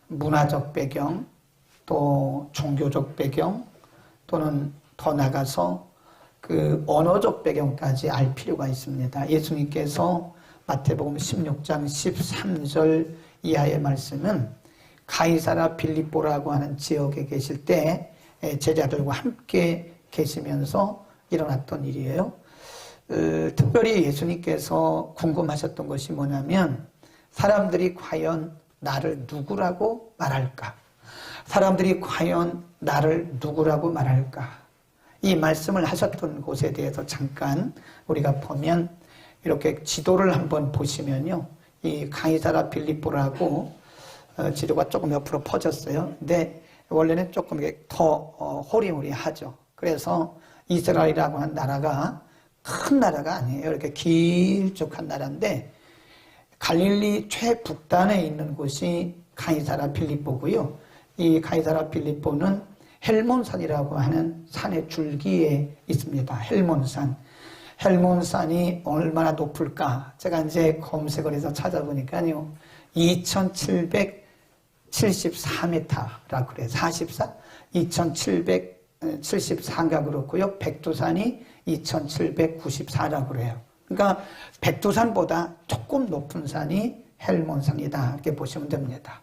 문화적 배경, 또 종교적 배경, 또는 더 나가서 그 언어적 배경까지 알 필요가 있습니다. 예수님께서 마태복음 16장 13절 이하의 말씀은 가이사라 빌립보라고 하는 지역에 계실 때 제자들과 함께 계시면서 일어났던 일이에요. 특별히 예수님께서 궁금하셨던 것이 뭐냐면 사람들이 과연 나를 누구라고 말할까? 사람들이 과연 나를 누구라고 말할까? 이 말씀을 하셨던 곳에 대해서 잠깐 우리가 보면 이렇게 지도를 한번 보시면요. 이 가이사라 빌립보라고 지도가 조금 옆으로 퍼졌어요. 근데 원래는 조금 더 호리호리하죠. 그래서 이스라엘이라고 하는 나라가 큰 나라가 아니에요. 이렇게 길쭉한 나라인데 갈릴리 최북단에 있는 곳이 가이사라 빌립보고요. 이 가이사라 빌립보는 헬몬산이라고 하는 산의 줄기에 있습니다. 헬몬산. 헬몬산이 얼마나 높을까? 제가 이제 검색을 해서 찾아보니까요. 2774m라 그래요. 44? 2774가 그렇고요. 백두산이 2794라고 그래요. 그러니까 백두산보다 조금 높은 산이 헬몬산이다. 이렇게 보시면 됩니다.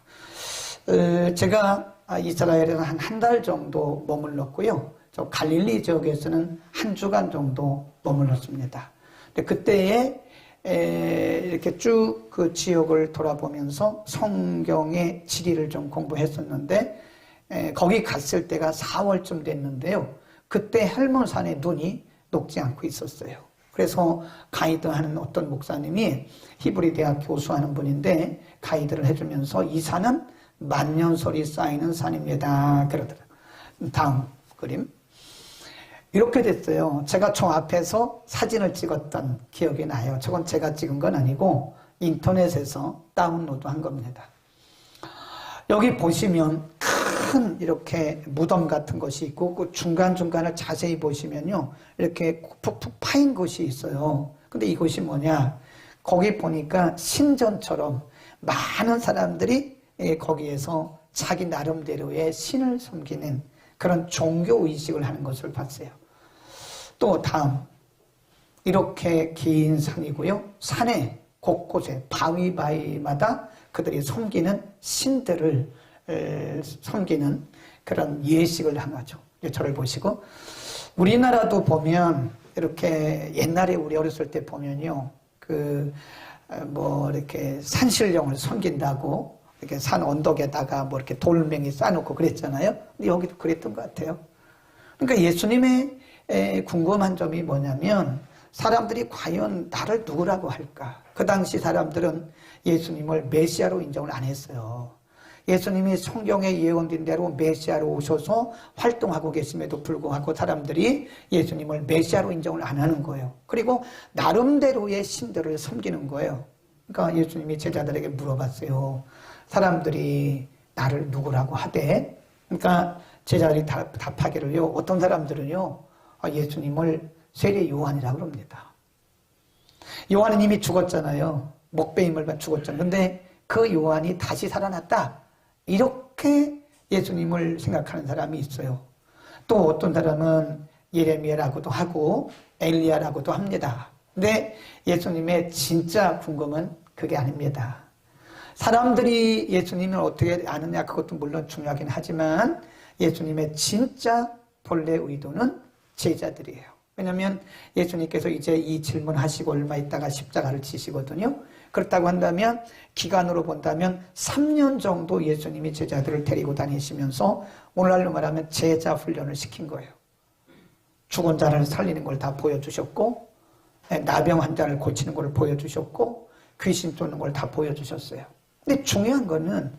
제가 이스라엘에서 한 달 정도 머물렀고요. 저 갈릴리 지역에서는 한 주간 정도 머물렀습니다. 근데 그때에 이렇게 쭉 그 지역을 돌아보면서 성경의 지리를 좀 공부했었는데 거기 갔을 때가 4월쯤 됐는데요. 그때 헬몬산에 눈이 녹지 않고 있었어요. 그래서 가이드하는 어떤 목사님이 히브리 대학 교수하는 분인데 가이드를 해주면서 이 산은 만년설이 쌓이는 산입니다. 그러더라고요. 다음 그림. 이렇게 됐어요. 제가 저 앞에서 사진을 찍었던 기억이 나요. 저건 제가 찍은 건 아니고 인터넷에서 다운로드한 겁니다. 여기 보시면 큰 이렇게 무덤 같은 것이 있고 그 중간중간을 자세히 보시면요. 이렇게 푹푹 파인 곳이 있어요. 근데 이곳이 뭐냐? 거기 보니까 신전처럼 많은 사람들이 거기에서 자기 나름대로의 신을 섬기는 그런 종교의식을 하는 것을 봤어요. 또 다음 이렇게 긴 산이고요. 산에 곳곳에 바위바위마다 그들이 섬기는 신들을 섬기는 그런 예식을 하죠. 저를 보시고 우리나라도 보면 이렇게 옛날에 우리 어렸을 때 보면요. 이렇게 산신령을 섬긴다고 이렇게 산 언덕에다가 뭐 이렇게 돌멩이 쌓아놓고 그랬잖아요. 근데 여기도 그랬던 것 같아요. 그러니까 예수님의 궁금한 점이 뭐냐면 사람들이 과연 나를 누구라고 할까? 그 당시 사람들은 예수님을 메시아로 인정을 안 했어요. 예수님이 성경에 예언된 대로 메시아로 오셔서 활동하고 계심에도 불구하고 사람들이 예수님을 메시아로 인정을 안 하는 거예요. 그리고 나름대로의 신들을 섬기는 거예요. 그러니까 예수님이 제자들에게 물어봤어요. 사람들이 나를 누구라고 하대? 그러니까 제자들이 답하기를요. 어떤 사람들은요. 예수님을 세례 요한이라고 그럽니다. 요한은 이미 죽었잖아요. 목배임을 받아 죽었잖아요. 근데 그 요한이 다시 살아났다. 이렇게 예수님을 생각하는 사람이 있어요. 또 어떤 사람은 예레미야라고도 하고 엘리야라고도 합니다. 근데 예수님의 진짜 궁금은 그게 아닙니다. 사람들이 예수님을 어떻게 아느냐 그것도 물론 중요하긴 하지만 예수님의 진짜 본래 의도는 제자들이에요. 왜냐하면 예수님께서 이제 이 질문하시고 얼마 있다가 십자가를 지시거든요. 그렇다고 한다면 기간으로 본다면 3년 정도 예수님이 제자들을 데리고 다니시면서 오늘날로 말하면 제자 훈련을 시킨 거예요. 죽은 자를 살리는 걸 다 보여주셨고 나병 환자를 고치는 걸 보여주셨고 귀신 쫓는 걸 다 보여주셨어요. 근데 중요한 거는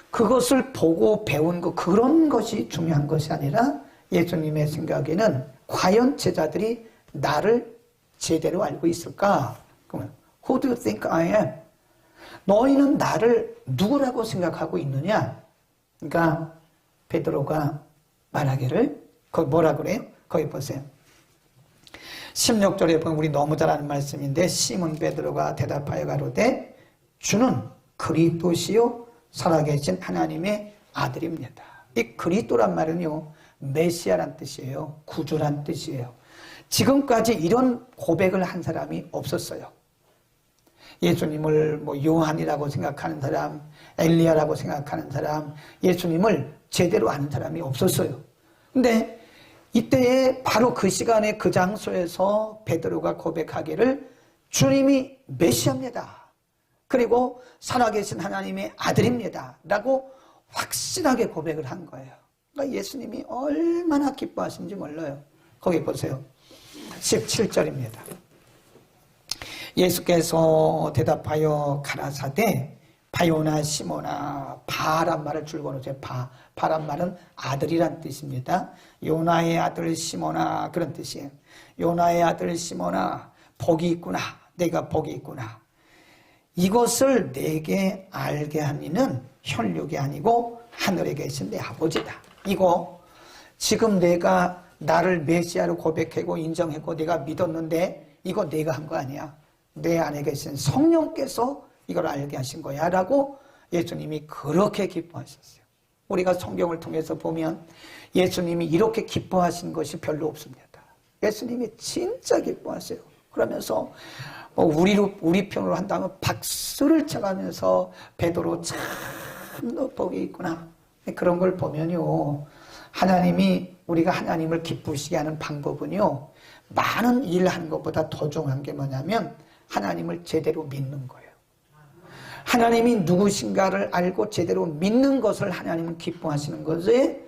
그것을 보고 배운 그런 것이 중요한 것이 아니라 예수님의 생각에는 과연 제자들이 나를 제대로 알고 있을까? 그러면 Who do you think I am? 너희는 나를 누구라고 생각하고 있느냐? 그러니까 베드로가 말하기를 거기 뭐라 그래요? 거기 보세요. 16절에 보면 우리 너무 잘 아는 말씀인데 시몬 베드로가 대답하여 가로되 주는 그리스도시요 살아계신 하나님의 아들입니다. 이 그리스도란 말은요, 메시아란 뜻이에요. 구주란 뜻이에요. 지금까지 이런 고백을 한 사람이 없었어요. 예수님을 뭐 요한이라고 생각하는 사람, 엘리야라고 생각하는 사람, 예수님을 제대로 아는 사람이 없었어요. 근데 이때에 바로 그 시간에 그 장소에서 베드로가 고백하기를 주님이 메시아입니다. 그리고 살아계신 하나님의 아들입니다. 라고 확실하게 고백을 한 거예요. 그러니까 예수님이 얼마나 기뻐하신지 몰라요. 거기 보세요. 17절입니다. 예수께서 대답하여 가라사대 바요나 시모나, 바란 말을 줄거 놓으세요. 바란 말은 아들이란 뜻입니다. 요나의 아들 시모나, 그런 뜻이에요. 요나의 아들 시모나, 복이 있구나. 내가 복이 있구나. 이것을 내게 알게 한 이는 혈육이 아니고 하늘에 계신 내 아버지다. 이거 지금 내가 나를 메시아로 고백하고 인정하고 내가 믿었는데 이거 내가 한 거 아니야. 내 안에 계신 성령께서 이걸 알게 하신 거야 라고 예수님이 그렇게 기뻐하셨어요. 우리가 성경을 통해서 보면 예수님이 이렇게 기뻐하신 것이 별로 없습니다. 예수님이 진짜 기뻐하세요. 그러면서 우리 편으로 한다면 박수를 쳐가면서 베드로 참 너 복이 있구나. 그런 걸 보면요, 하나님이, 우리가 하나님을 기쁘시게 하는 방법은요, 많은 일을 하는 것보다 더 중요한 게 뭐냐면 하나님을 제대로 믿는 거예요. 하나님이 누구신가를 알고 제대로 믿는 것을 하나님은 기뻐하시는 거지,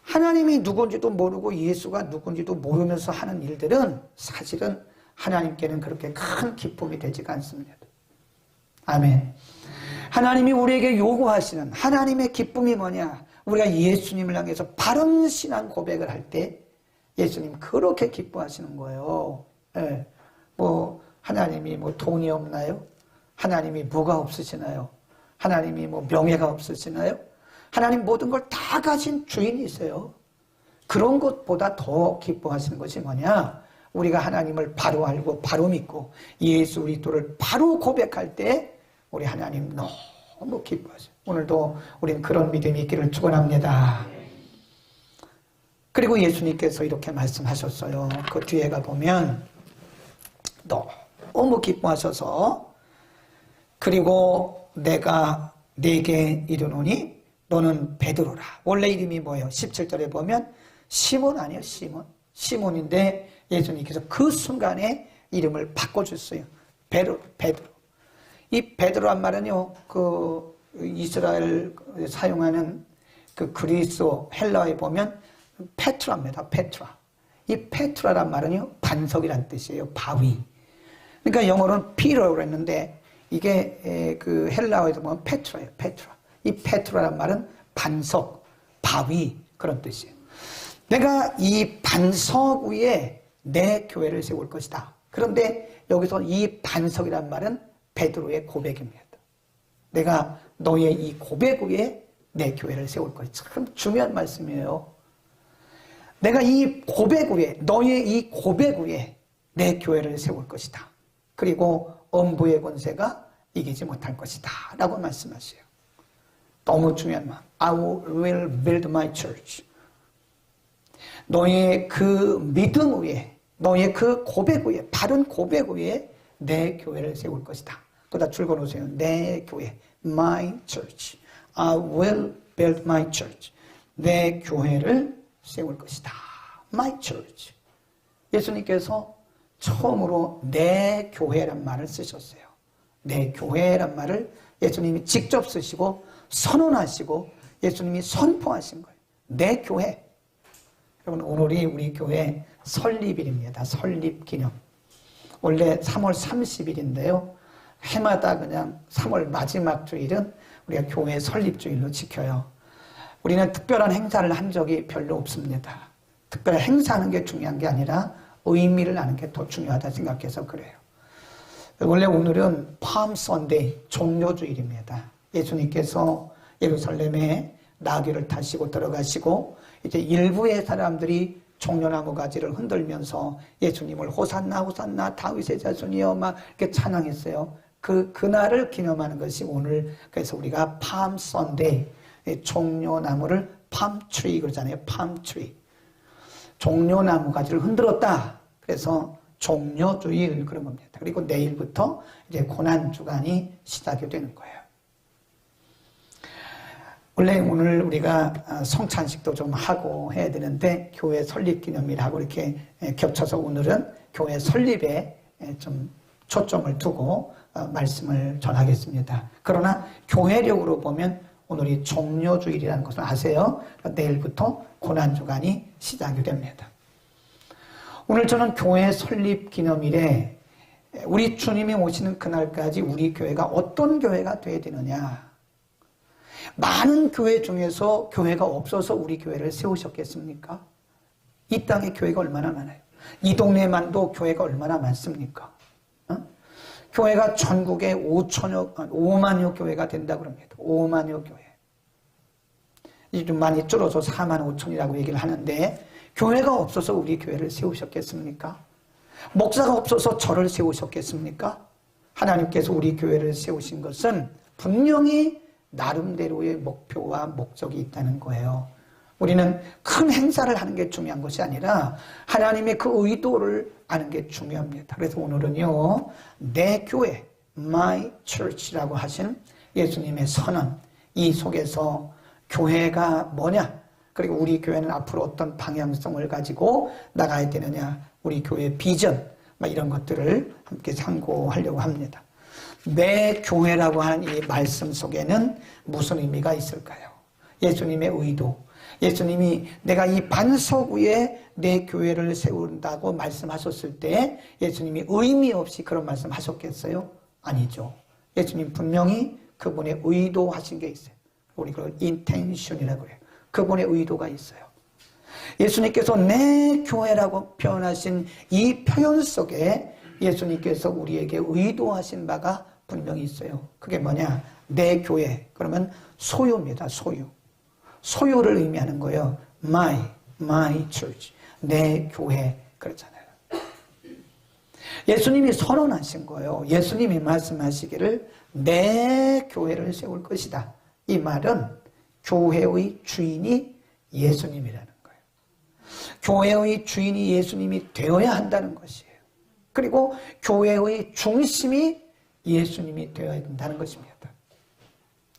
하나님이 누군지도 모르고 예수가 누군지도 모르면서 하는 일들은 사실은 하나님께는 그렇게 큰 기쁨이 되지가 않습니다. 아멘. 하나님이 우리에게 요구하시는 하나님의 기쁨이 뭐냐? 우리가 예수님을 향해서 바른 신앙 고백을 할 때 예수님 그렇게 기뻐하시는 거예요. 예. 뭐 하나님이 뭐 돈이 없나요? 하나님이 뭐가 없으시나요? 하나님이 뭐 명예가 없으시나요? 하나님 모든 걸 다 가진 주인이세요. 그런 것보다 더 기뻐하시는 것이 뭐냐? 우리가 하나님을 바로 알고 바로 믿고 예수 그리스도를 바로 고백할 때 우리 하나님 너무 기뻐하세요. 오늘도 우리는 그런 믿음이 있기를 축원합니다. 그리고 예수님께서 이렇게 말씀하셨어요. 그 뒤에 가보면 너무 기뻐하셔서, 그리고 내가 네게 이르노니 너는 베드로라. 원래 이름이 뭐예요? 17절에 보면 시몬 아니에요? 시몬인데 예수님께서 그 순간에 이름을 바꿔줬어요. 베드로. 이 베드로란 말은요, 그 이스라엘 사용하는 그 그리스 헬라어에 보면 페트라입니다. 페트라. 이 페트라란 말은요, 반석이란 뜻이에요. 바위. 그러니까 영어로는 피터라고 했는데 이게 그 헬라어에서 보면 페트라예요. 페트라. 이 페트라란 말은 반석, 바위, 그런 뜻이에요. 내가 이 반석 위에 내 교회를 세울 것이다. 그런데 여기서 이 반석이란 말은 베드로의 고백입니다. 내가 너의 이 고백 위에 내 교회를 세울 것이다. 참 중요한 말씀이에요. 내가 이 고백 위에, 너의 이 고백 위에 내 교회를 세울 것이다. 그리고 음부의 권세가 이기지 못할 것이다 라고 말씀하세요. 너무 중요한 말. I will build my church. 너의 그 믿음 위에, 너의 그 고백 위에, 바른 고백 위에 내 교회를 세울 것이다. 그다 줄거 놓으세요. 내 교회, my church. I will build my church. 내 교회를 세울 것이다. my church. 예수님께서 처음으로 내 교회란 말을 쓰셨어요. 내 교회란 말을 예수님이 직접 쓰시고 선언하시고 예수님이 선포하신 거예요. 내 교회. 여러분, 오늘이 우리 교회 설립일입니다. 설립기념. 원래 3월 30일인데요. 해마다 그냥 3월 마지막 주일은 우리가 교회 설립주일로 지켜요. 우리는 특별한 행사를 한 적이 별로 없습니다. 특별한 행사하는 게 중요한 게 아니라 의미를 아는 게 더 중요하다 생각해서 그래요. 원래 오늘은 팜 선데이, 종료주일입니다. 예수님께서 예루살렘에 나귀를 타시고 들어가시고 이제 일부의 사람들이 종려나무 가지를 흔들면서 예수님을 호산나 호산나 다윗의 자손이여 막 이렇게 찬양했어요. 그날을 기념하는 것이 오늘, 그래서 우리가 팜 선데이, 종려나무를 팜트리 그러잖아요. 팜트리. 종려나무 가지를 흔들었다. 그래서 종려주일 그런 겁니다. 그리고 내일부터 이제 고난주간이 시작이 되는 거예요. 원래 오늘 우리가 성찬식도 좀 하고 해야 되는데 교회 설립 기념일하고 이렇게 겹쳐서 오늘은 교회 설립에 좀 초점을 두고 말씀을 전하겠습니다. 그러나 교회력으로 보면 오늘이 종려주일이라는 것을 아세요? 내일부터 고난주간이 시작이 됩니다. 오늘 저는 교회 설립 기념일에 우리 주님이 오시는 그날까지 우리 교회가 어떤 교회가 되어야 되느냐. 많은 교회 중에서 교회가 없어서 우리 교회를 세우셨겠습니까? 이 땅에 교회가 얼마나 많아요? 이 동네만도 교회가 얼마나 많습니까? 교회가 전국에 5만여 교회가 된다고 합니다. 5만여 교회. 이제 좀 많이 줄어서 4만 5천이라고 얘기를 하는데 교회가 없어서 우리 교회를 세우셨겠습니까? 목사가 없어서 저를 세우셨겠습니까? 하나님께서 우리 교회를 세우신 것은 분명히 나름대로의 목표와 목적이 있다는 거예요. 우리는 큰 행사를 하는 게 중요한 것이 아니라 하나님의 그 의도를 아는 게 중요합니다. 그래서 오늘은요, 내 교회, my church라고 하신 예수님의 선언, 이 속에서 교회가 뭐냐, 그리고 우리 교회는 앞으로 어떤 방향성을 가지고 나가야 되느냐, 우리 교회의 비전, 이런 것들을 함께 참고하려고 합니다. 내 교회라고 하는 이 말씀 속에는 무슨 의미가 있을까요? 예수님의 의도, 예수님이 내가 이 반석 위에 내 교회를 세운다고 말씀하셨을 때 예수님이 의미 없이 그런 말씀하셨겠어요? 아니죠. 예수님 분명히 그분의 의도하신 게 있어요. 우리 그걸 intention이라고 해요. 그분의 의도가 있어요. 예수님께서 내 교회라고 표현하신 이 표현 속에 예수님께서 우리에게 의도하신 바가 분명히 있어요. 그게 뭐냐? 내 교회. 그러면 소유입니다. 소유. 소유를 의미하는 거예요. my church. 내 교회. 그렇잖아요. 예수님이 선언하신 거예요. 예수님이 말씀하시기를 내 교회를 세울 것이다. 이 말은 교회의 주인이 예수님이라는 거예요. 교회의 주인이 예수님이 되어야 한다는 것이에요. 그리고 교회의 중심이 예수님이 되어야 된다는 것입니다.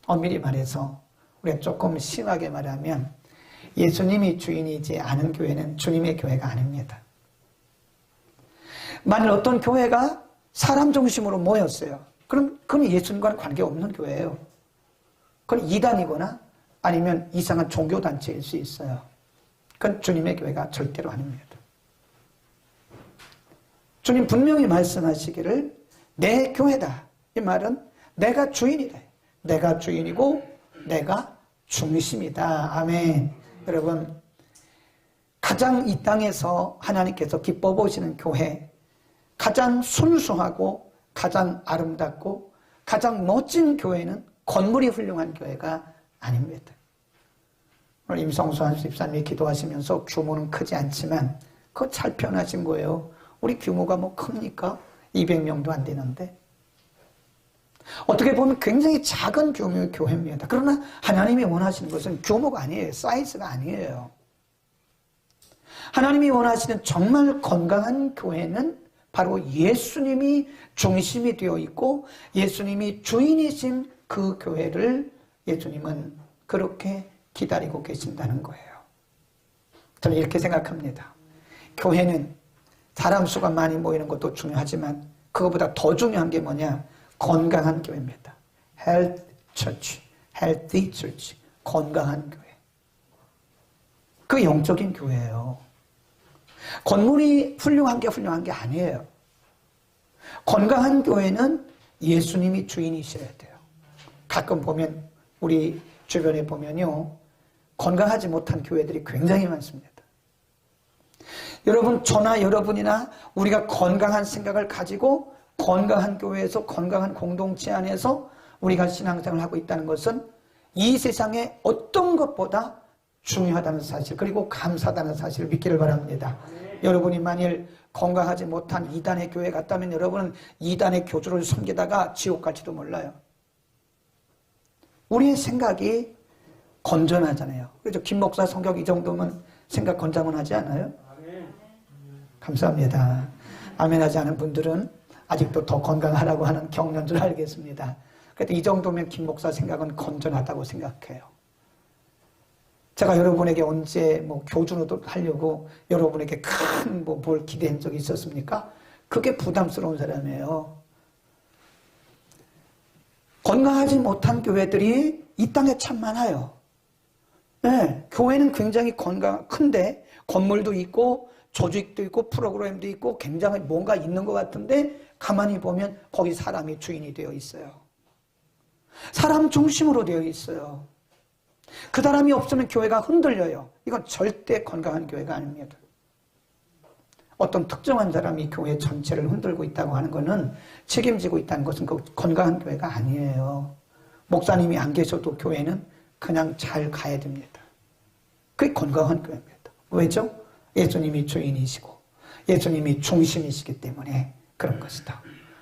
엄밀히 말해서 우리가 조금 심하게 말하면 예수님이 주인이지 않은 교회는 주님의 교회가 아닙니다. 만일 어떤 교회가 사람 중심으로 모였어요. 그럼 그건 예수님과는 관계없는 교회예요. 그건 이단이거나 아니면 이상한 종교단체일 수 있어요. 그건 주님의 교회가 절대로 아닙니다. 주님 분명히 말씀하시기를 내 교회다. 이 말은 내가 주인이다. 내가 주인이고 내가 중심이다. 아멘. 여러분, 가장 이 땅에서 하나님께서 기뻐 보시는 교회, 가장 순수하고 가장 아름답고 가장 멋진 교회는 건물이 훌륭한 교회가 아닙니다. 오늘 임성수 집사님이 기도하시면서 규모는 크지 않지만 그거 잘 표현하신 거예요. 우리 규모가 뭐 큽니까? 200명도 안 되는데. 어떻게 보면 굉장히 작은 규모의 교회입니다. 그러나 하나님이 원하시는 것은 규모가 아니에요. 사이즈가 아니에요. 하나님이 원하시는 정말 건강한 교회는 바로 예수님이 중심이 되어 있고 예수님이 주인이신 그 교회를 예수님은 그렇게 기다리고 계신다는 거예요. 저는 이렇게 생각합니다. 교회는 사람 수가 많이 모이는 것도 중요하지만 그것보다 더 중요한 게 뭐냐? 건강한 교회입니다. Health Church, Healthy Church, 건강한 교회. 그 영적인 교회예요. 건물이 훌륭한 게 아니에요. 건강한 교회는 예수님이 주인이셔야 돼요. 가끔 보면 우리 주변에 보면요, 건강하지 못한 교회들이 굉장히 많습니다. 여러분, 저나 여러분이나 우리가 건강한 생각을 가지고 건강한 교회에서 건강한 공동체 안에서 우리가 신앙생활을 하고 있다는 것은 이 세상에 어떤 것보다 중요하다는 사실, 그리고 감사하다는 사실을 믿기를 바랍니다. 여러분이 만일 건강하지 못한 이단의 교회에 갔다면 여러분은 이단의 교주를 섬기다가 지옥 갈지도 몰라요. 우리의 생각이 건전하잖아요. 그렇죠? 김 목사 성격 이 정도면 생각 건장하지 않아요? 감사합니다. 아멘 하지 않은 분들은 아직도 더 건강하라고 하는 격려인 줄 알겠습니다. 그래도 이 정도면 김 목사 생각은 건전하다고 생각해요. 제가 여러분에게 언제 교주로 하려고 여러분에게 큰 뭘 기대한 적이 있었습니까? 그게 부담스러운 사람이에요. 건강하지 못한 교회들이 이 땅에 참 많아요. 네, 교회는 굉장히 큰데 건물도 있고 조직도 있고 프로그램도 있고 굉장히 뭔가 있는 것 같은데 가만히 보면 거기 사람이 주인이 되어 있어요. 사람 중심으로 되어 있어요. 그 사람이 없으면 교회가 흔들려요. 이건 절대 건강한 교회가 아닙니다. 어떤 특정한 사람이 교회 전체를 흔들고 있다고 하는 것은 책임지고 있다는 것은 건강한 교회가 아니에요. 목사님이 안 계셔도 교회는 그냥 잘 가야 됩니다. 그게 건강한 교회입니다. 왜죠? 예수님이 주인이시고 예수님이 중심이시기 때문에 그런 것이다.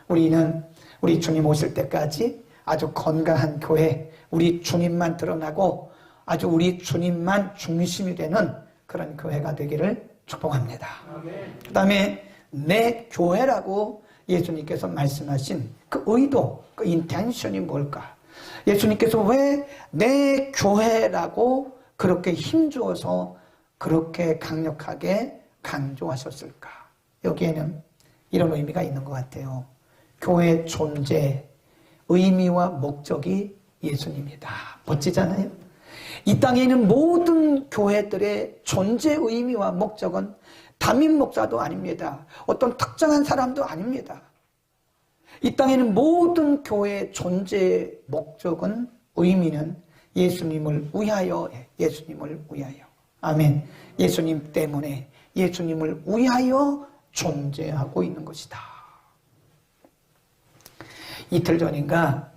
우리는 우리 주님 오실 때까지 아주 건강한 교회, 우리 주님만 드러나고 아주 우리 주님만 중심이 되는 그런 교회가 되기를 축복합니다. 그 다음에 내 교회라고 예수님께서 말씀하신 그 의도, 그 인텐션이 뭘까? 예수님께서 왜 내 교회라고 그렇게 힘주어서 그렇게 강력하게 강조하셨을까? 여기에는 이런 의미가 있는 것 같아요. 교회의 존재, 의미와 목적이 예수님이다. 멋지잖아요? 이 땅에 있는 모든 교회들의 존재 의미와 목적은 담임 목사도 아닙니다. 어떤 특정한 사람도 아닙니다. 이 땅에 있는 모든 교회의 존재 목적은 의미는 예수님을 위하여, 예수님을 위하여. 아멘. 예수님 때문에 예수님을 위하여 존재하고 있는 것이다. 이틀 전인가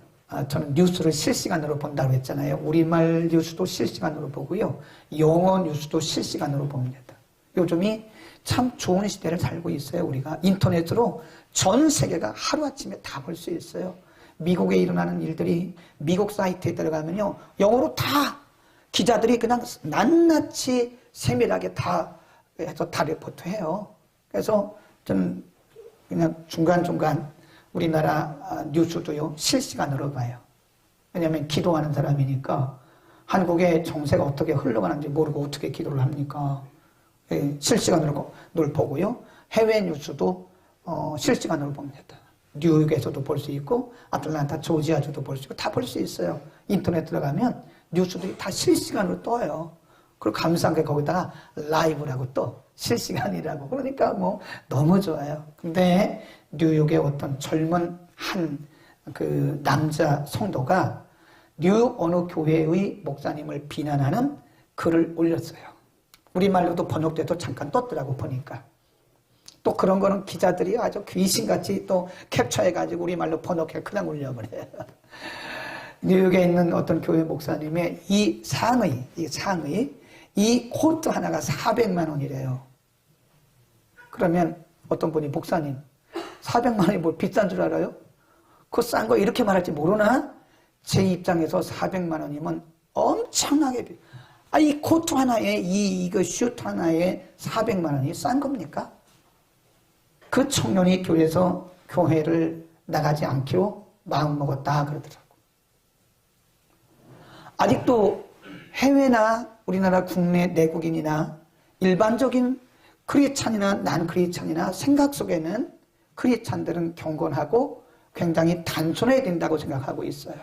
저는 뉴스를 실시간으로 본다고 했잖아요. 우리말 뉴스도 실시간으로 보고요. 영어 뉴스도 실시간으로 봅니다. 요즘이 참 좋은 시대를 살고 있어요. 우리가 인터넷으로 전 세계가 하루아침에 다 볼 수 있어요. 미국에 일어나는 일들이 미국 사이트에 들어가면요. 영어로 다 기자들이 그냥 낱낱이 세밀하게 다 해서 다 리포트해요. 그래서 저는 그냥 중간중간 우리나라 뉴스도요 실시간으로 봐요. 왜냐하면 기도하는 사람이니까 한국의 정세가 어떻게 흘러가는지 모르고 어떻게 기도를 합니까? 실시간으로 늘 보고요. 해외 뉴스도 실시간으로 봅니다. 뉴욕에서도 볼 수 있고 아틀란타 조지아주도 볼 수 있고 다 볼 수 있어요. 인터넷 들어가면 뉴스들이 다 실시간으로 떠요. 그리고 감사한 게 거기다가 라이브라고 또 실시간이라고. 그러니까 너무 좋아요. 근데 뉴욕의 어떤 젊은 한 그 남자 성도가 뉴욕 어느 교회의 목사님을 비난하는 글을 올렸어요. 우리말로도 번역돼도 잠깐 떴더라고 보니까. 또 그런 거는 기자들이 아주 귀신같이 또 캡처해가지고 우리말로 번역해 그냥 올려버려요. 뉴욕에 있는 어떤 교회 목사님의 이 상의, 이 코트 하나가 400만 원이래요. 그러면 어떤 분이 목사님 400만 원이 뭐 비싼 줄 알아요? 그 싼 거 이렇게 말할지 모르나? 제 입장에서 400만 원이면 엄청나게 이 코트 하나에 이거 슈트 하나에 400만 원이 싼 겁니까? 그 청년이 교회를 나가지 않기로 마음먹었다 그러더라고. 아직도 해외나 우리나라 국내 내국인이나 일반적인 크리스찬이나 난 크리스찬이나 생각 속에는 크리스찬들은 경건하고 굉장히 단순해야 된다고 생각하고 있어요.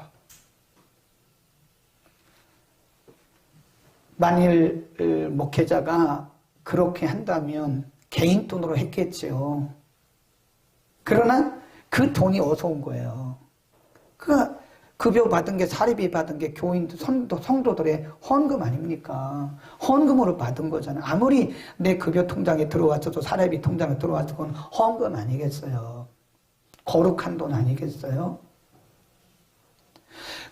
만일 목회자가 그렇게 한다면 개인 돈으로 했겠죠. 그러나 그 돈이 어디서 온 거예요? 그 급여 받은 게 사례비 받은 게 교인들 성도들의 헌금 아닙니까? 헌금으로 받은 거잖아요. 아무리 내 급여 통장에 들어왔어도 사례비 통장에 들어왔어도 그건 헌금 아니겠어요? 거룩한 돈 아니겠어요?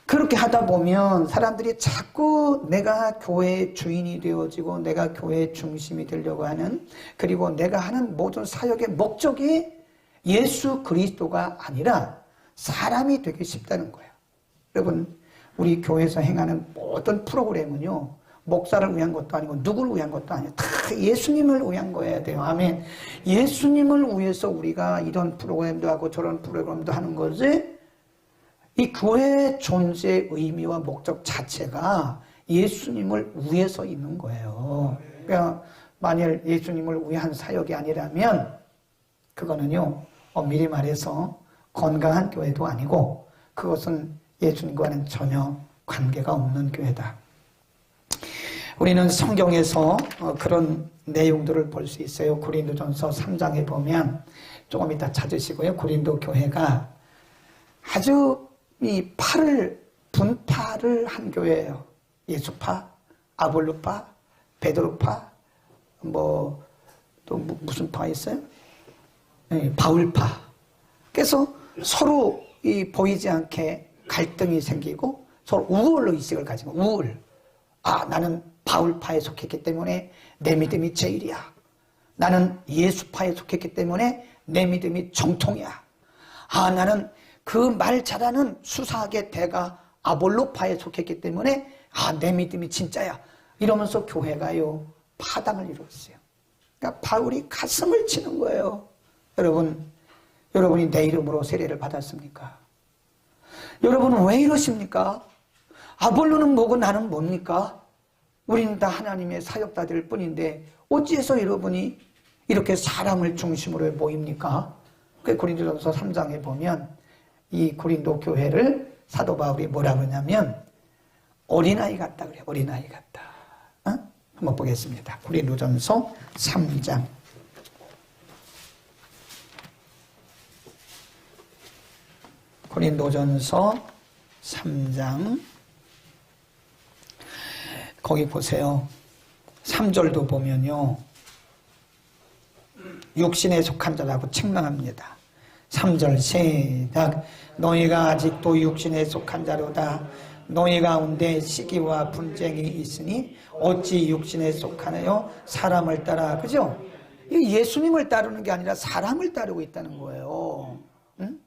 그렇게 하다 보면 사람들이 자꾸 내가 교회의 주인이 되어지고 내가 교회의 중심이 되려고 하는, 그리고 내가 하는 모든 사역의 목적이 예수 그리스도가 아니라 사람이 되기 쉽다는 거예요. 여러분, 우리 교회에서 행하는 모든 프로그램은요, 목사를 위한 것도 아니고 누구를 위한 것도 아니에요. 다 예수님을 위한 거여야 돼요. 아멘. 예수님을 위해서 우리가 이런 프로그램도 하고 저런 프로그램도 하는 거지, 이 교회의 존재의 의미와 목적 자체가 예수님을 위해서 있는 거예요. 그러니까 만일 예수님을 위한 사역이 아니라면 그거는요, 미리 말해서 건강한 교회도 아니고 그것은 예수님과는 전혀 관계가 없는 교회다. 우리는 성경에서 그런 내용들을 볼 수 있어요. 고린도전서 3장에 보면, 조금 이따 찾으시고요, 고린도 교회가 아주 이 분파를 한 교회예요. 예수파, 아볼로파, 베드로파, 또 무슨 파 있어요? 네, 바울파. 그래서 서로 보이지 않게 갈등이 생기고 서로 우월 의식을 가지고, 우월. 나는 바울파에 속했기 때문에 내 믿음이 제일이야. 나는 예수파에 속했기 때문에 내 믿음이 정통이야. 나는 그 말 잘하는 수사학의 대가 아볼로파에 속했기 때문에 내 믿음이 진짜야. 이러면서 교회가요, 파당을 이루었어요. 그러니까 바울이 가슴을 치는 거예요. 여러분이 내 이름으로 세례를 받았습니까? 여러분은 왜 이러십니까? 아볼로는 뭐고 나는 뭡니까? 우리는 다 하나님의 사역자들 뿐인데 어찌해서 여러분이 이렇게 사람을 중심으로 모입니까? 그 고린도전서 3장에 보면 이 고린도 교회를 사도 바울이 뭐라 그러냐면 어린아이 같다 그래요. 어린아이 같다. 한번 보겠습니다. 고린도전서 3장. 고린도전서 3장. 거기 보세요. 3절도 보면요, 육신에 속한 자라고 책망합니다. 3절 시작. 너희가 아직도 육신에 속한 자로다. 너희 가운데 시기와 분쟁이 있으니 어찌 육신에 속하나요? 사람을 따라. 그죠? 예수님을 따르는 게 아니라 사람을 따르고 있다는 거예요. 응?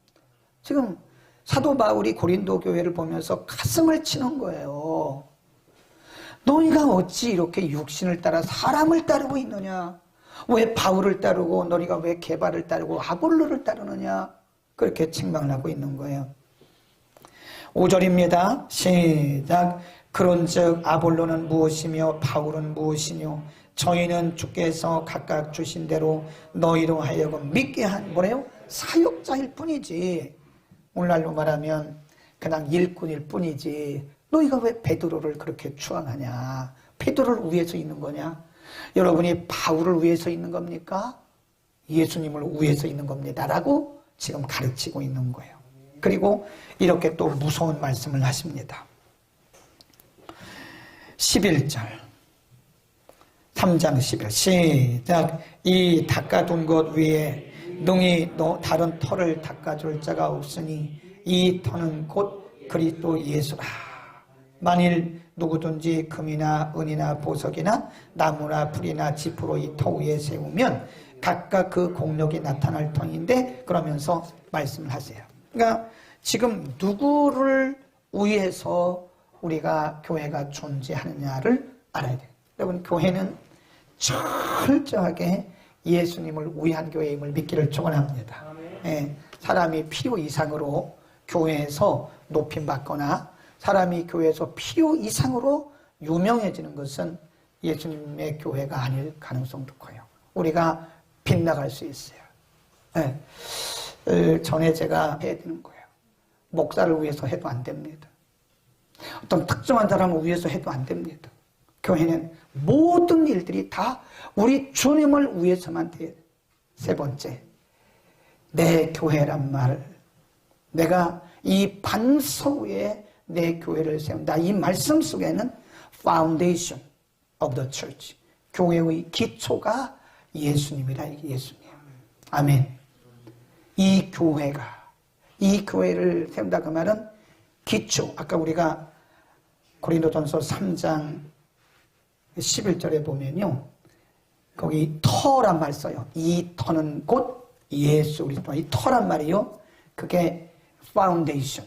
지금 사도 바울이 고린도 교회를 보면서 가슴을 치는 거예요. 너희가 어찌 이렇게 육신을 따라 사람을 따르고 있느냐? 왜 바울을 따르고 너희가 왜 게바를 따르고 아볼로를 따르느냐? 그렇게 책망을 하고 있는 거예요. 5절입니다. 시작. 그런즉 아볼로는 무엇이며 바울은 무엇이뇨? 저희는 주께서 각각 주신 대로 너희로 하여금 믿게 한 뭐래요? 사역자일 뿐이지. 오늘날로 말하면 그냥 일꾼일 뿐이지. 너희가 왜 베드로를 그렇게 추앙하냐? 베드로를 위해서 있는 거냐? 여러분이 바울을 위해서 있는 겁니까? 예수님을 위해서 있는 겁니다. 라고 지금 가르치고 있는 거예요. 그리고 이렇게 또 무서운 말씀을 하십니다. 11절. 3장 11. 시작. 이 닦아둔 것 위에 능히 다른 터를 닦아줄 자가 없으니 이 터는 곧 그리스도 예수라. 만일 누구든지 금이나 은이나 보석이나 나무나 풀이나 짚으로 이 터 위에 세우면 각각 그 공력이 나타날 터인데, 그러면서 말씀을 하세요. 그러니까 지금 누구를 위해서 우리가 교회가 존재하느냐를 알아야 돼요. 여러분, 교회는 철저하게 예수님을 위한 교회임을 믿기를 축원합니다. 예, 사람이 필요 이상으로 교회에서 높임받거나 사람이 교회에서 필요 이상으로 유명해지는 것은 예수님의 교회가 아닐 가능성도 커요. 우리가 빗나갈 수 있어요. 네. 전에 제가 해야 되는 거예요. 목사를 위해서 해도 안 됩니다. 어떤 특정한 사람을 위해서 해도 안 됩니다. 교회는 모든 일들이 다 우리 주님을 위해서만 돼요. 세 번째, 내 교회란 말, 내가 이 반석 위에 내 교회를 세운다. 이 말씀 속에는 foundation of the church, 교회의 기초가 예수님이라. 예수님. 아멘. 이 교회를 세운다 그 말은 기초. 아까 우리가 고린도전서 3장 11절에 보면요. 거기 터란 말 써요. 이 터는 곧 예수 그리스도. 이 터란 말이요. 그게 파운데이션.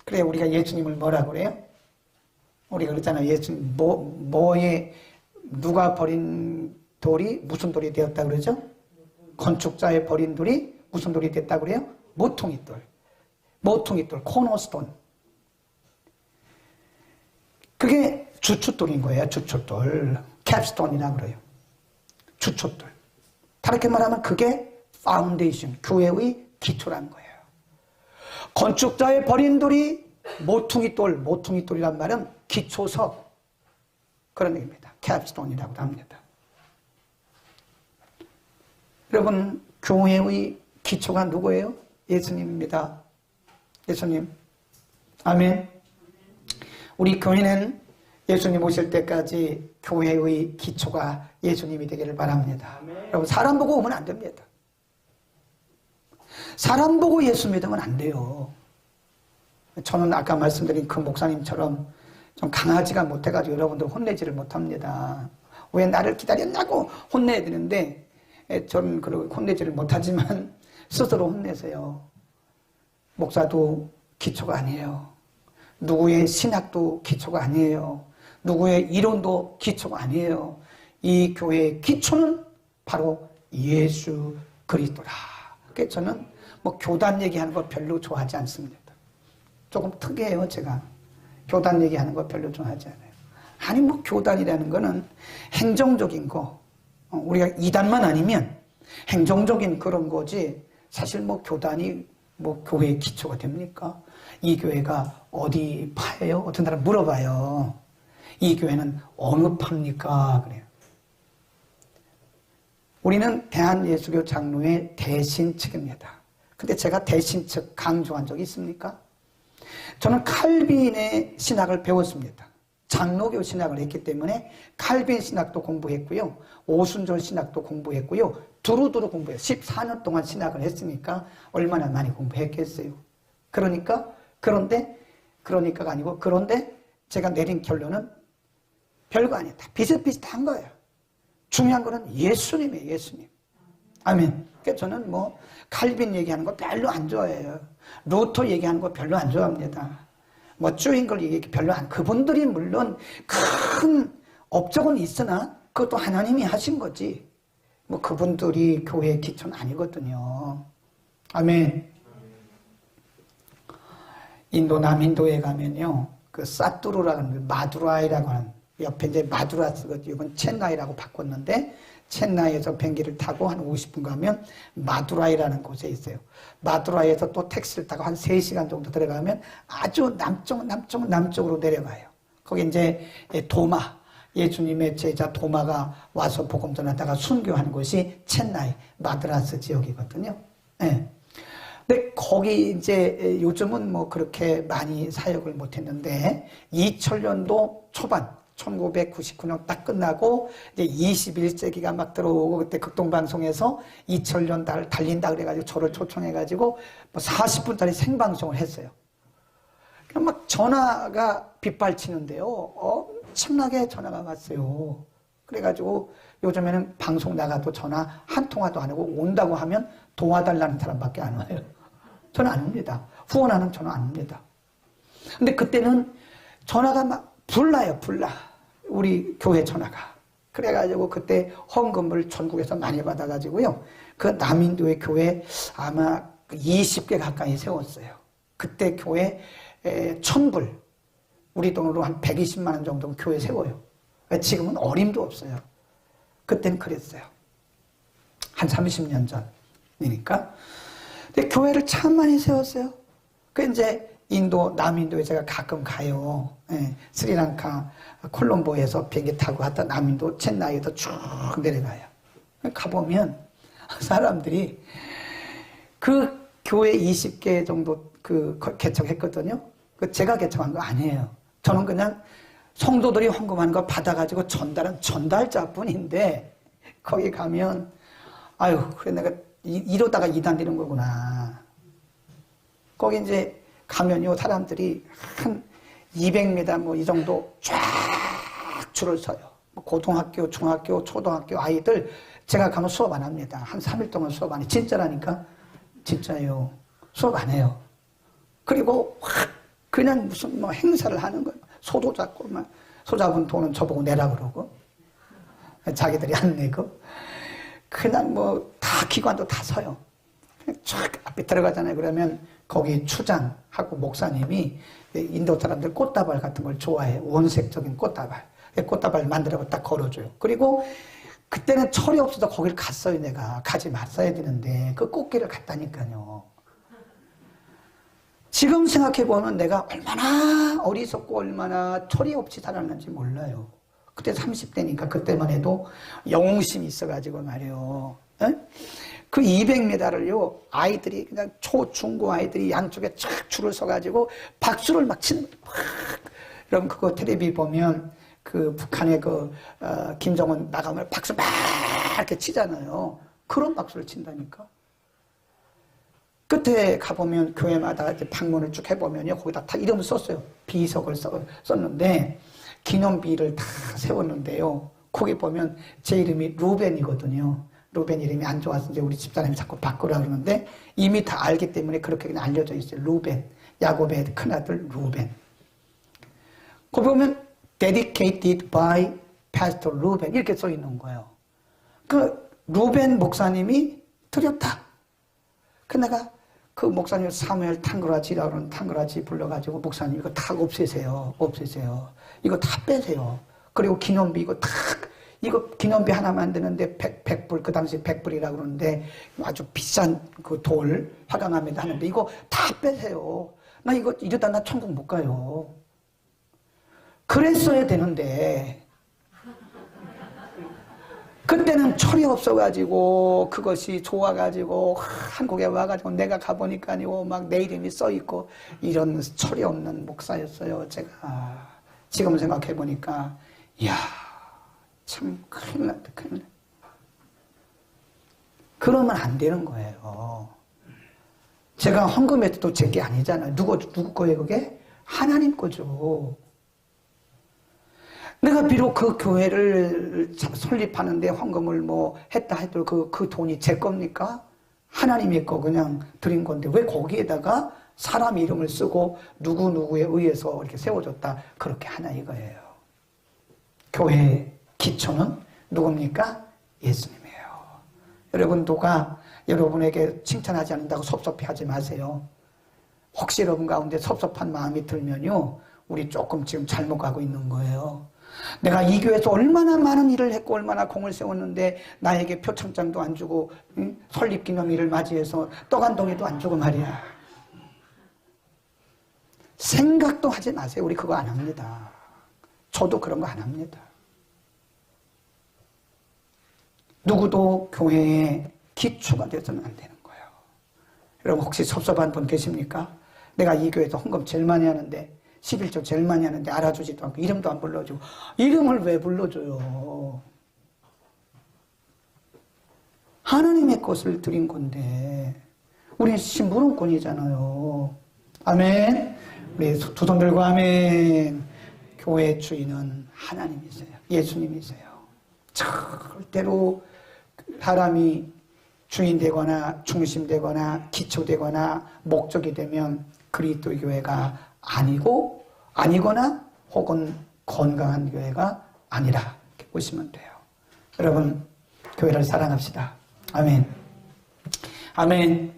그래 우리가 예수님을 뭐라 그래요? 우리가 그러잖아요. 예수님 뭐에 누가 버린 돌이 무슨 돌이 되었다 그러죠? 건축자의 버린 돌이 무슨 돌이 됐다 그래요? 모퉁이 돌. 모퉁이 돌, 코너스톤. 그게 주춧돌인 거예요. 주춧돌. 캡스톤이라고 그래요. 주춧돌. 다르게 말하면 그게 파운데이션, 교회의 기초라는 거예요. 건축자의 버린 돌이 모퉁이돌, 모퉁이돌이란 말은 기초석 그런 얘기입니다. 캡스톤이라고 합니다. 여러분 교회의 기초가 누구예요? 예수님입니다. 예수님. 아멘. 우리 교회는 예수님 오실 때까지 교회의 기초가 예수님이 되기를 바랍니다. 여러분 사람 보고 오면 안 됩니다. 사람 보고 예수 믿으면 안 돼요. 저는 아까 말씀드린 그 목사님처럼 좀 강하지가 못해가지고 여러분들 혼내지를 못합니다. 왜 나를 기다렸냐고 혼내야 되는데 저는 혼내지를 못하지만 스스로 혼내세요. 목사도 기초가 아니에요. 누구의 신학도 기초가 아니에요. 누구의 이론도 기초가 아니에요. 이 교회의 기초는 바로 예수 그리스도라. 그래서 저는 뭐 교단 얘기하는 거 별로 좋아하지 않습니다. 조금 특이해요, 제가. 교단 얘기하는 거 별로 좋아하지 않아요. 아니, 뭐 교단이라는 거는 행정적인 거, 우리가 이단만 아니면 행정적인 그런 거지, 사실 뭐 교단이 뭐 교회의 기초가 됩니까? 이 교회가 어디 파예요? 어떤 사람 물어봐요. 이 교회는 어느 파입니까? 그래요. 우리는 대한예수교 장로의 대신 측입니다. 근데 제가 대신 측 강조한 적이 있습니까? 저는 칼빈의 신학을 배웠습니다. 장로교 신학을 했기 때문에 칼빈 신학도 공부했고요. 오순절 신학도 공부했고요. 두루두루 공부해요. 14년 동안 신학을 했으니까 얼마나 많이 공부했겠어요. 그러니까가 아니고 그런데 제가 내린 결론은 별거 아니에요. 다 비슷비슷한 거예요. 중요한 거는 예수님이에요. 예수님. 아멘. 그러니까 저는 뭐 칼빈 얘기하는 거 별로 안 좋아해요. 루터 얘기하는 거 별로 안 좋아합니다. 뭐 쭈잉글 얘기 별로 안. 그분들이 물론 큰 업적은 있으나 그것도 하나님이 하신 거지. 뭐 그분들이 교회의 기초는 아니거든요. 아멘. 인도 남인도에 가면요, 그 사뚜루라는 마두라이라고 하는, 옆에 이제 마두라스, 이건 첸나이라고 바꿨는데 첸나이에서 비행기를 타고 한 50분 가면 마두라이라는 곳에 있어요. 마두라이에서 또 택시를 타고 한 3시간 정도 들어가면 아주 남쪽으로 내려가요. 거기 이제 도마, 예수님의 제자 도마가 와서 복음 전하다가 순교한 곳이 첸나이, 마드라스 지역이거든요. 네. 근데 거기 이제 요즘은 뭐 그렇게 많이 사역을 못했는데 2000년도 초반 1999년 딱 끝나고 이제 21세기가 막 들어오고 그때 극동방송에서 2000년 달린다 그래가지고 저를 초청해가지고 뭐 40분짜리 생방송을 했어요. 그냥 막 전화가 빗발치는데요. 엄청나게 전화가 왔어요. 그래가지고 요즘에는 방송 나가도 전화 한 통화도 안 하고 온다고 하면 도와달라는 사람밖에 안 와요. 저는 안 옵니다. 후원하는 전화 안 옵니다. 근데 그때는 전화가 막 불나요. 우리 교회 전화가. 그래가지고 그때 헌금을 전국에서 많이 받아가지고요. 그 남인도의 교회 아마 20개 가까이 세웠어요. 그때 교회 1000불, 우리 돈으로 한 120만 원 정도 교회 세워요. 지금은 어림도 없어요. 그때는 그랬어요. 한 30년 전이니까. 근데 교회를 참 많이 세웠어요. 그 이제 인도, 남인도에 제가 가끔 가요. 스리랑카, 콜롬보에서 비행기 타고 갔다 남인도, 첸나이에도 쭉 내려가요. 가보면 사람들이 그 교회 20개 정도 개척했거든요. 제가 개척한 거 아니에요. 저는 그냥 성도들이 헌금하는 거 받아가지고 전달한 전달자 뿐인데, 거기 가면, 아유, 그래, 내가 이러다가 이단 되는 거구나. 거기 이제 가면요 사람들이 한 200m 뭐 이 정도 쫙 줄을 서요. 고등학교, 중학교, 초등학교 아이들 제가 가면 수업 안 합니다. 한 3일 동안 수업 안 해요. 진짜라니까. 진짜요. 수업 안 해요. 그리고 확 그냥 무슨 뭐 행사를 하는 거예요. 소도 잡고 막 소 잡은 돈은 저보고 내라 그러고 자기들이 안 내고 그냥 뭐 다 기관도 다 서요. 쫙 앞에 들어가잖아요. 그러면 거기 추장하고 목사님이 인도 사람들 꽃다발 같은 걸 좋아해. 원색적인 꽃다발. 꽃다발 만들어서 딱 걸어줘요. 그리고 그때는 철이 없어서 거길 갔어요. 내가 가지 말아야 되는데 그 꽃길을 갔다니까요. 지금 생각해보면 내가 얼마나 어리석고 얼마나 철이 없이 살았는지 몰라요. 그때 30대니까 그때만 해도 영웅심이 있어가지고 말이에요. 에? 그 200m를요 아이들이 그냥 초중고 아이들이 양쪽에 쫙 줄을 서가지고 박수를 막 치는 거예요. 그럼 그거 텔레비 보면 그 북한의 그 김정은 나가면 박수 막 이렇게 치잖아요. 그런 박수를 친다니까. 끝에 가보면 교회마다 이제 방문을 쭉 해보면요 거기다 다 이름을 썼어요. 비석을 썼는데 기념비를 다 세웠는데요. 거기 보면 제 이름이 루벤이거든요. 루벤 이름이 안 좋아서 이제 우리 집사람이 자꾸 바꾸라 그러는데 이미 다 알기 때문에 그렇게 그냥 알려져 있어요. 루벤, 야곱의 큰아들 루벤. 거기 보면 dedicated by Pastor 루벤 이렇게 써 있는 거예요. 그 루벤 목사님이 드렸다. 그 내가 그 목사님 사무엘 탕그라지라고 하는 탕그라지 불러가지고 목사님 이거 다 없애세요. 없애세요. 이거 다 빼세요. 그리고 기념비 이거 기념비 하나 만드는데 100불, 그 당시 100불이라고 그러는데 아주 비싼 그 돌 화강암에다 하는데 이거 다 빼세요. 나 이거 이러다 나 천국 못 가요. 그랬어야 되는데 그때는 철이 없어가지고 그것이 좋아가지고 한국에 와가지고 내가 가보니까요 막 내 이름이 써있고 이런 철이 없는 목사였어요. 제가 지금 생각해보니까 이야 참 큰일 났다. 큰일 났다. 그러면 안 되는 거예요. 제가 헌금해도 제 게 아니잖아요. 누구 거예요 그게? 하나님 거죠. 내가 비록 그 교회를 설립하는데 헌금을 뭐 했다 해도 그 돈이 제 겁니까? 하나님의 거 그냥 드린 건데 왜 거기에다가 사람 이름을 쓰고 누구누구에 의해서 이렇게 세워졌다 그렇게 하나 이거예요. 교회의 기초는 누굽니까? 예수님이에요. 여러분 누가 여러분에게 칭찬하지 않는다고 섭섭해하지 마세요. 혹시 여러분 가운데 섭섭한 마음이 들면요 우리 조금 지금 잘못 가고 있는 거예요. 내가 이 교회에서 얼마나 많은 일을 했고 얼마나 공을 세웠는데 나에게 표창장도 안 주고 설립기념일을 맞이해서 떡 한 덩이도 안 주고 말이야. 생각도 하지 마세요. 우리 그거 안 합니다. 저도 그런 거 안 합니다. 누구도 교회의 기초가 되어서는 안 되는 거예요. 여러분 혹시 섭섭한 분 계십니까? 내가 이 교회에서 헌금 제일 많이 하는데 11조 제일 많이 하는데 알아주지도 않고 이름도 안 불러주고 이름을 왜 불러줘요? 하나님의 것을 드린 건데 우리는 심부름꾼이잖아요. 아멘. 우리 두 손 들고 아멘. 교회의 주인은 하나님이세요. 예수님이세요. 절대로 사람이 주인 되거나 중심 되거나 기초 되거나 목적이 되면 그리스도 교회가 아니거나 혹은 건강한 교회가 아니라 이렇게 보시면 돼요. 여러분 교회를 사랑합시다. 아멘. 아멘.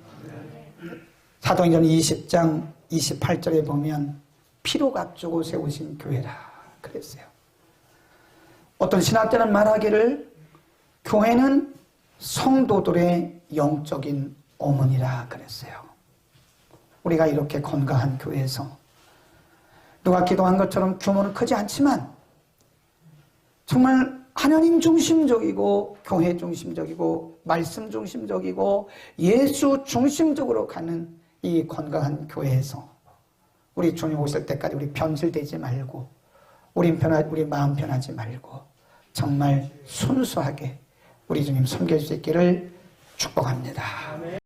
사도행전 20장 28절에 보면 피로 값주고 세우신 교회라 그랬어요. 어떤 신학자는 말하기를 교회는 성도들의 영적인 어머니라 그랬어요. 우리가 이렇게 건강한 교회에서 누가 기도한 것처럼 규모는 크지 않지만 정말 하나님 중심적이고 교회 중심적이고 말씀 중심적이고 예수 중심적으로 가는 이 건강한 교회에서 우리 주님 오실 때까지 우리 변질되지 말고 우리 마음 편하지 말고 정말 순수하게 우리 주님 섬길 수 있기를 축복합니다.